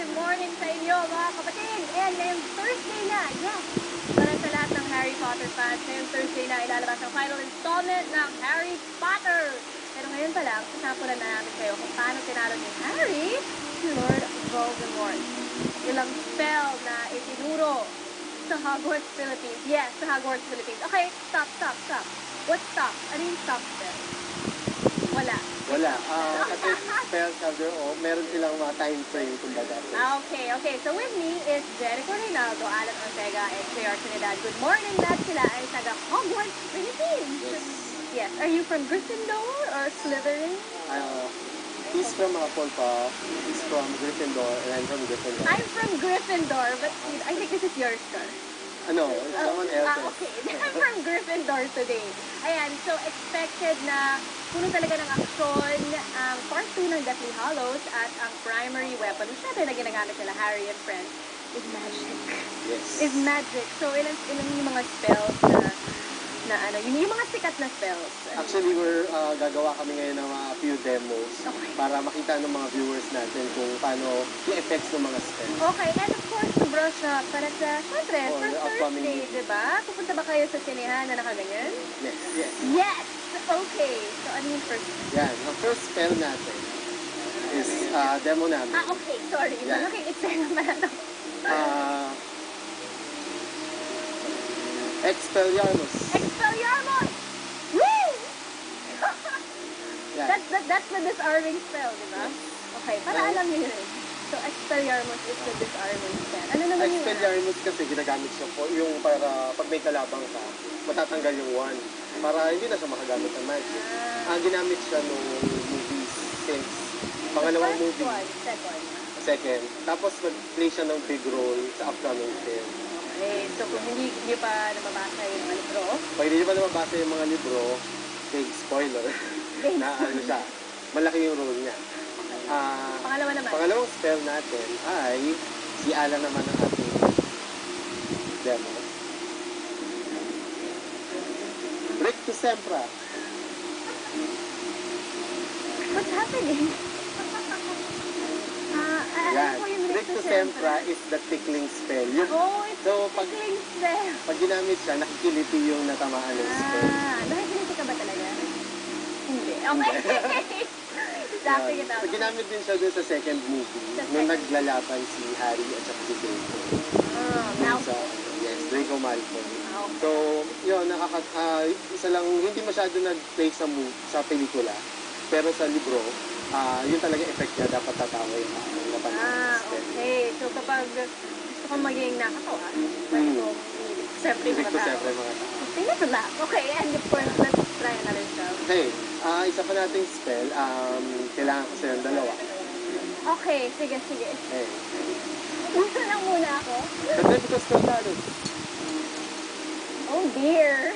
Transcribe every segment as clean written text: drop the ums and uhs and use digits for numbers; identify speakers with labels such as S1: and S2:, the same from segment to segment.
S1: Potter morning sa inyo mga kapatid. And ngayong Thursday na, yes, para sa lahat ng Harry Potter fans, ngayong Thursday na ilalabas ang final installment ng Harry Potter. Pero ngayon pa lang, sasampulan na namin kayo kung paano tinalo ni Harry si Lord Voldemort. Ilang spell na itinuro sa Hogwarts, Philippines. Yes, sa Hogwarts, Philippines. Okay, stop. What's stop? Ano yung stop spell? Wala.
S2: Kasi spells have their own. Meron silang mga time frame, kumbaga.
S1: Okay. So with me is Jericho Reynaldo, Alan Ortega, and J.R. Trinidad. Good morning, lahat sila ay taga Hogwarts, Philippines. Yes. Are you from Gryffindor or Slytherin?
S2: He's from Hufflepuff, he's from Gryffindor, and I'm from Gryffindor.
S1: I'm from Gryffindor, but I think this is your star.
S2: Someone else.
S1: Okay. I'm from Gryffindor today. Ayan, so expected na puno talaga ng aksyon ang part 2 ng Deathly Hallows at ang primary weapon, syempre na ginagamit nila Harry and friends, is magic.
S2: Yes.
S1: Is magic. So ilan yung mga spells na yung mga sikat na spells.
S2: Actually, gagawa kami ngayon ng mga few demos para makita ng mga viewers natin kung paano yung effects ng mga spells.
S1: Okay, and of course, to brush up para sa, syempre,
S2: For
S1: first
S2: upcoming
S1: Thursday,
S2: movie.
S1: diba? Pupunta ba kayo sa sinehan na nakaganyan?
S2: Yes.
S1: Yes! Okay. So ano yung first?
S2: Yan. Ang first spell natin is demo namin.
S1: Okay. Sorry.
S2: Yan.
S1: Nakik-explain naman ano.
S2: Expelliarmus.
S1: Expelliarmus! Woo!
S2: Yan.
S1: That's the disarming spell, di ba? Okay, para alam niyo yun. So, Expelliarmus is the disarming spell. Ano naman yung...
S2: Expelliarmus kasi ginagamit siya po yung para pag may kalabang ka, matatanggal yung wand. Para hindi na siya makagamit ng magic. Ginamit siya nung movies since pangalawang movie. Second. Tapos nag-play siya ng big role sa upcoming film.
S1: Okay, so kung hindi pa nababasa yung mga libro,
S2: Pag hindi pa nababasa yung mga libro, big spoiler, na siya, malaki yung role niya.
S1: pangalawa naman.
S2: Pangalawang spell natin ay si Alan naman ang ating demo. Rictus Sempra.
S1: What's happening?
S2: Yan. Rictus Sempra is the tickling spell.
S1: It's tickling spell.
S2: Pag ginamit siya, nakikiliti yung natamaan ng spell.
S1: Nakikiliti ka ba talaga? Hindi. Okay. Sige,
S2: Pag ginamit din siya dun sa second movie, nung naglalaban si Harry at saka si Draco. Draco Malfoy. So, yun, isa lang, hindi masyado nag-play sa pelikula. Pero sa libro, yun talaga effect niya, dapat tatawa yung napanood.
S1: Okay. So, kapag gusto kong maging nakatawa, siyempre mga tao. Tingnan lang. Okay, and of course, let's try another spell.
S2: Okay, isa pa nating spell, kailangan ko sa'yo ng dalawa.
S1: Okay, sige.
S2: Okay.
S1: Gusto lang muna ako.
S2: Petrificus Totalus.
S1: Oh dear.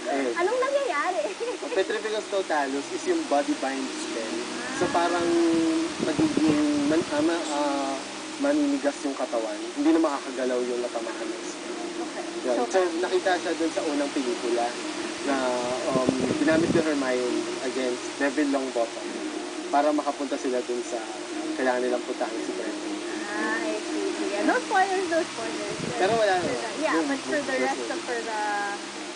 S2: Okay.
S1: Anong nangyayari?
S2: Petrificus Totalus is yung body bind spell. So parang magiging maninigas yung katawan. Hindi na makakagalaw yung natamaan ng spell.
S1: Okay.
S2: So nakita siya dun sa unang pelikula na ginamit ni Hermione against Neville Longbottom para makapunta sila dun sa kailangan nilang puntahan si Freddy.
S1: I see. No spoilers.
S2: Pero wala na.
S1: Yeah, but for the rest of the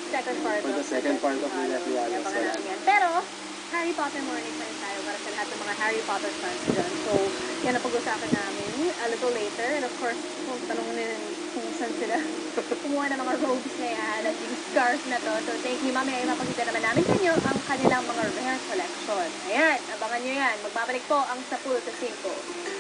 S1: second part
S2: For the second part of the Deathly Hallows.
S1: Pero, Harry Potter morning pa rin tayo para sa lahat ng mga Harry Potter fans dyan. So, yan ang pag-usapan namin a little later. And of course, kung tanong nila kung saan sila kumuha ng mga robes na yan at yung scarf na to. So, thank you. Mamaya ipapakita naman namin sa inyo ang kanilang mga rare collection. Ayan, abangan nyo yan. Magbabalik po ang Sapul sa 5.